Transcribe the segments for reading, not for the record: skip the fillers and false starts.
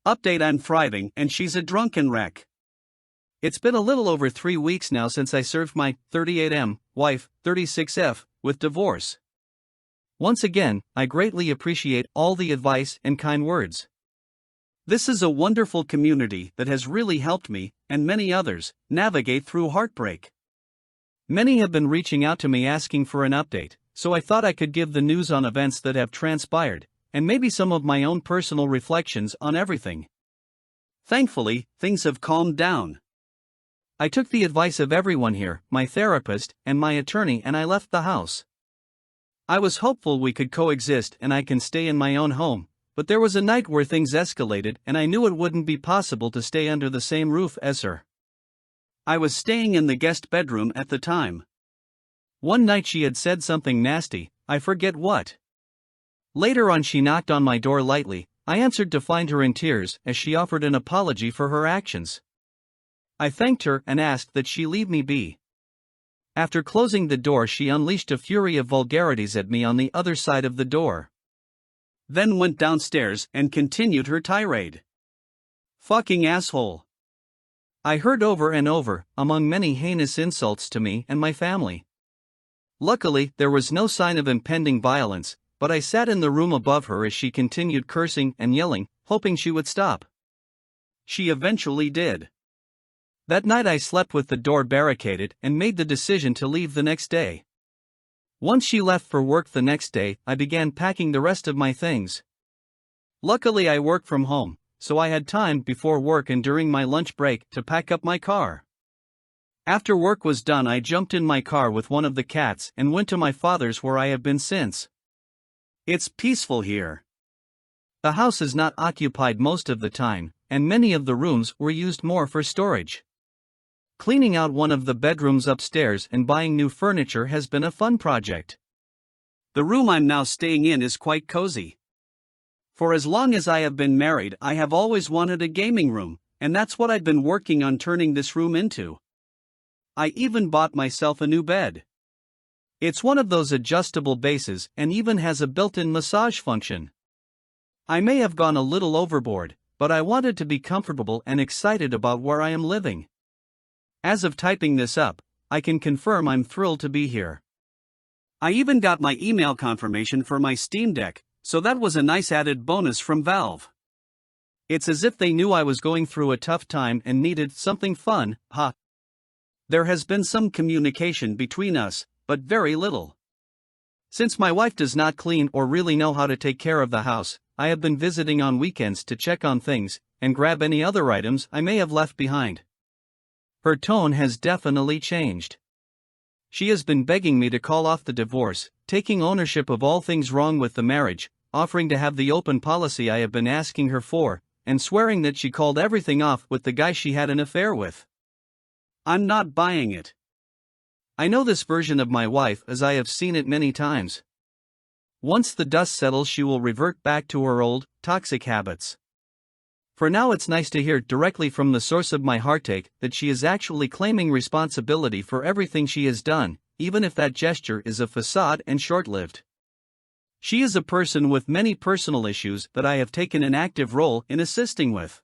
Update: I'm thriving and she's a drunken wreck. It's been a little over 3 weeks now since I served my 38M wife, 36F, with divorce. Once again, I greatly appreciate all the advice and kind words. This is a wonderful community that has really helped me, and many others, navigate through heartbreak. Many have been reaching out to me asking for an update, so I thought I could give the news on events that have transpired, and maybe some of my own personal reflections on everything. Thankfully, things have calmed down. I took the advice of everyone here, my therapist and my attorney, and I left the house. I was hopeful we could coexist and I can stay in my own home, but there was a night where things escalated and I knew it wouldn't be possible to stay under the same roof as her. I was staying in the guest bedroom at the time. One night she had said something nasty, I forget what. Later on she knocked on my door lightly. I answered to find her in tears as she offered an apology for her actions. I thanked her and asked that she leave me be. After closing the door she unleashed a fury of vulgarities at me on the other side of the door. Then went downstairs and continued her tirade. Fucking asshole. I heard over and over, among many heinous insults to me and my family. Luckily, there was no sign of impending violence, but I sat in the room above her as she continued cursing and yelling, hoping she would stop. She eventually did. That night I slept with the door barricaded and made the decision to leave the next day. Once she left for work the next day, I began packing the rest of my things. Luckily I work from home, so I had time before work and during my lunch break to pack up my car. After work was done I jumped in my car with one of the cats and went to my father's where I have been since. It's peaceful here. The house is not occupied most of the time, and many of the rooms were used more for storage. Cleaning out one of the bedrooms upstairs and buying new furniture has been a fun project. The room I'm now staying in is quite cozy. For as long as I have been married I have always wanted a gaming room, and that's what I've been working on turning this room into. I even bought myself a new bed. It's one of those adjustable bases and even has a built-in massage function. I may have gone a little overboard, but I wanted to be comfortable and excited about where I am living. As of typing this up, I can confirm I'm thrilled to be here. I even got my email confirmation for my Steam Deck, so that was a nice added bonus from Valve. It's as if they knew I was going through a tough time and needed something fun, huh? There has been some communication between us, but very little. Since my wife does not clean or really know how to take care of the house, I have been visiting on weekends to check on things and grab any other items I may have left behind. Her tone has definitely changed. She has been begging me to call off the divorce, taking ownership of all things wrong with the marriage, offering to have the open policy I have been asking her for, and swearing that she called everything off with the guy she had an affair with. I'm not buying it. I know this version of my wife as I have seen it many times. Once the dust settles she will revert back to her old, toxic habits. For now it's nice to hear directly from the source of my heartache that she is actually claiming responsibility for everything she has done, even if that gesture is a facade and short-lived. She is a person with many personal issues that I have taken an active role in assisting with.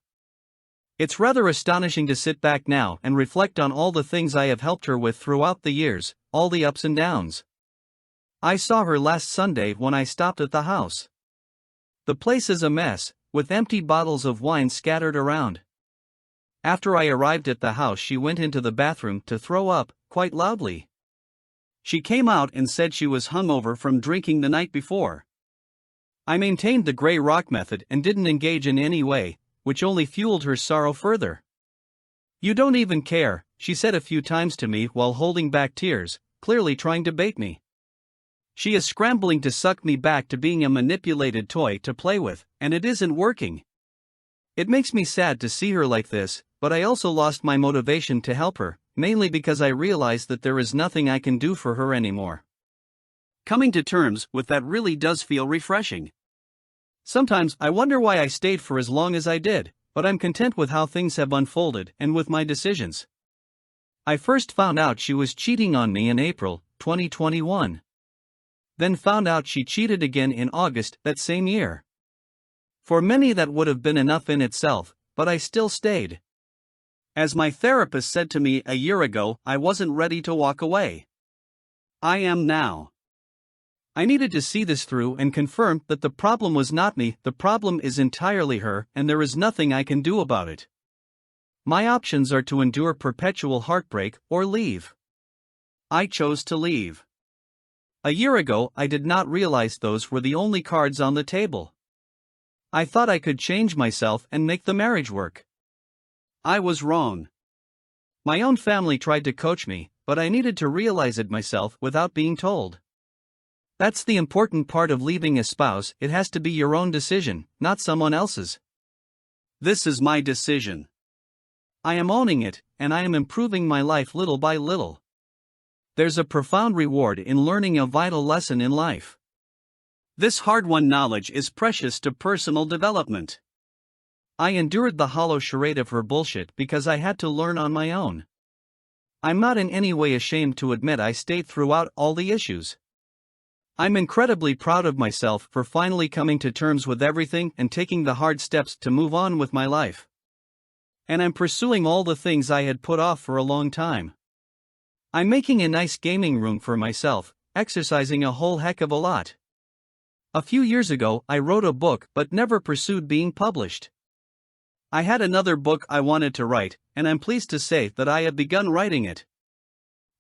It's rather astonishing to sit back now and reflect on all the things I have helped her with throughout the years, all the ups and downs. I saw her last Sunday when I stopped at the house. The place is a mess, with empty bottles of wine scattered around. After I arrived at the house she went into the bathroom to throw up, quite loudly. She came out and said she was hungover from drinking the night before. I maintained the gray rock method and didn't engage in any way, which only fueled her sorrow further. "You don't even care," she said a few times to me while holding back tears, clearly trying to bait me. She is scrambling to suck me back to being a manipulated toy to play with, and it isn't working. It makes me sad to see her like this, but I also lost my motivation to help her, mainly because I realize that there is nothing I can do for her anymore. Coming to terms with that really does feel refreshing. Sometimes I wonder why I stayed for as long as I did, but I'm content with how things have unfolded and with my decisions. I first found out she was cheating on me in April 2021. Then found out she cheated again in August that same year. For many, that would have been enough in itself, but I still stayed. As my therapist said to me a year ago, I wasn't ready to walk away. I am now. I needed to see this through and confirm that the problem was not me, the problem is entirely her, and there is nothing I can do about it. My options are to endure perpetual heartbreak or leave. I chose to leave. A year ago, I did not realize those were the only cards on the table. I thought I could change myself and make the marriage work. I was wrong. My own family tried to coach me, but I needed to realize it myself without being told. That's the important part of leaving a spouse, it has to be your own decision, not someone else's. This is my decision. I am owning it, and I am improving my life little by little. There's a profound reward in learning a vital lesson in life. This hard-won knowledge is precious to personal development. I endured the hollow charade of her bullshit because I had to learn on my own. I'm not in any way ashamed to admit I stayed throughout all the issues. I'm incredibly proud of myself for finally coming to terms with everything and taking the hard steps to move on with my life. And I'm pursuing all the things I had put off for a long time. I'm making a nice gaming room for myself, exercising a whole heck of a lot. A few years ago, I wrote a book but never pursued being published. I had another book I wanted to write, and I'm pleased to say that I have begun writing it.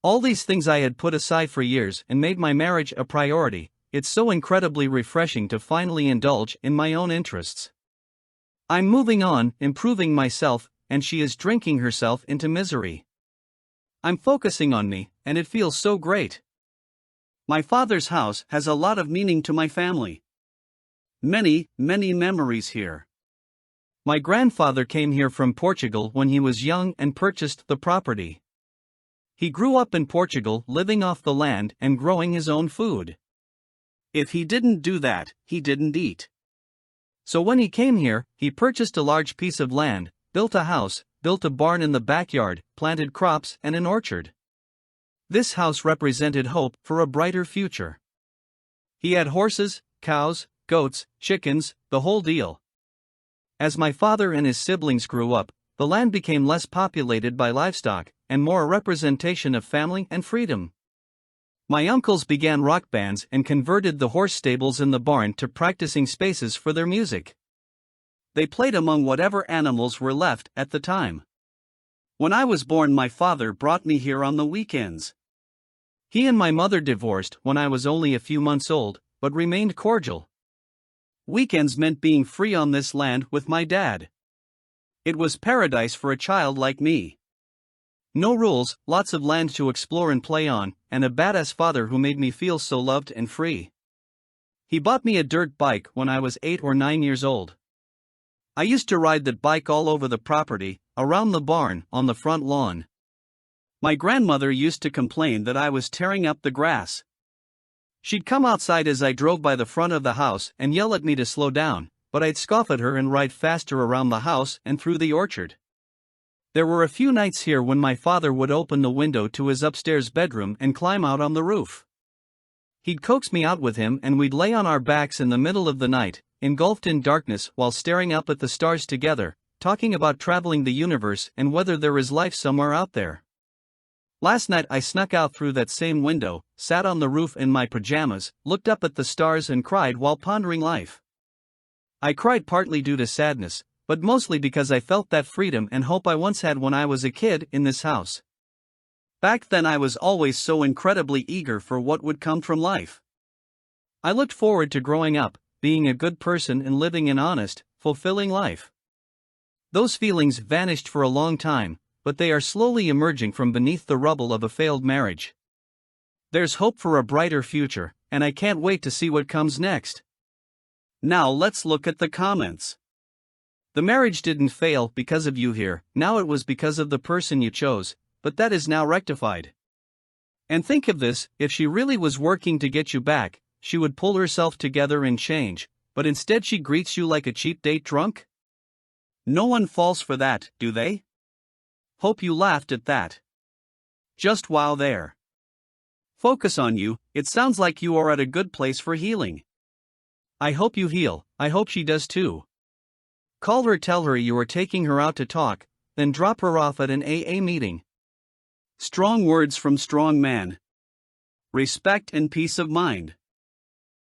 All these things I had put aside for years and made my marriage a priority. It's so incredibly refreshing to finally indulge in my own interests. I'm moving on, improving myself, and she is drinking herself into misery. I'm focusing on me, and it feels so great. My father's house has a lot of meaning to my family. Many, many memories here. My grandfather came here from Portugal when he was young and purchased the property. He grew up in Portugal, living off the land and growing his own food. If he didn't do that, he didn't eat. So when he came here, he purchased a large piece of land, built a house, built a barn in the backyard, planted crops and an orchard. This house represented hope for a brighter future. He had horses, cows, goats, chickens, the whole deal. As my father and his siblings grew up, the land became less populated by livestock, and more a representation of family and freedom. My uncles began rock bands and converted the horse stables in the barn to practicing spaces for their music. They played among whatever animals were left at the time. When I was born, my father brought me here on the weekends. He and my mother divorced when I was only a few months old, but remained cordial. Weekends meant being free on this land with my dad. It was paradise for a child like me. No rules, lots of land to explore and play on, and a badass father who made me feel so loved and free. He bought me a dirt bike when I was 8 or 9 years old. I used to ride that bike all over the property, around the barn, on the front lawn. My grandmother used to complain that I was tearing up the grass. She'd come outside as I drove by the front of the house and yell at me to slow down, but I'd scoff at her and ride faster around the house and through the orchard. There were a few nights here when my father would open the window to his upstairs bedroom and climb out on the roof. He'd coax me out with him and we'd lay on our backs in the middle of the night, engulfed in darkness while staring up at the stars together, talking about traveling the universe and whether there is life somewhere out there. Last night I snuck out through that same window, sat on the roof in my pajamas, looked up at the stars and cried while pondering life. I cried partly due to sadness, but mostly because I felt that freedom and hope I once had when I was a kid in this house. Back then I was always so incredibly eager for what would come from life. I looked forward to growing up, being a good person and living an honest, fulfilling life. Those feelings vanished for a long time, but they are slowly emerging from beneath the rubble of a failed marriage. There's hope for a brighter future, and I can't wait to see what comes next. Now let's look at the comments. The marriage didn't fail because of you here, now it was because of the person you chose, but that is now rectified. And think of this, if she really was working to get you back, she would pull herself together and change, but instead she greets you like a cheap date drunk? No one falls for that, do they? Hope you laughed at that. Just while there. Focus on you, it sounds like you are at a good place for healing. I hope you heal, I hope she does too. Call her, tell her you are taking her out to talk, then drop her off at an AA meeting. Strong words from strong man. Respect and peace of mind.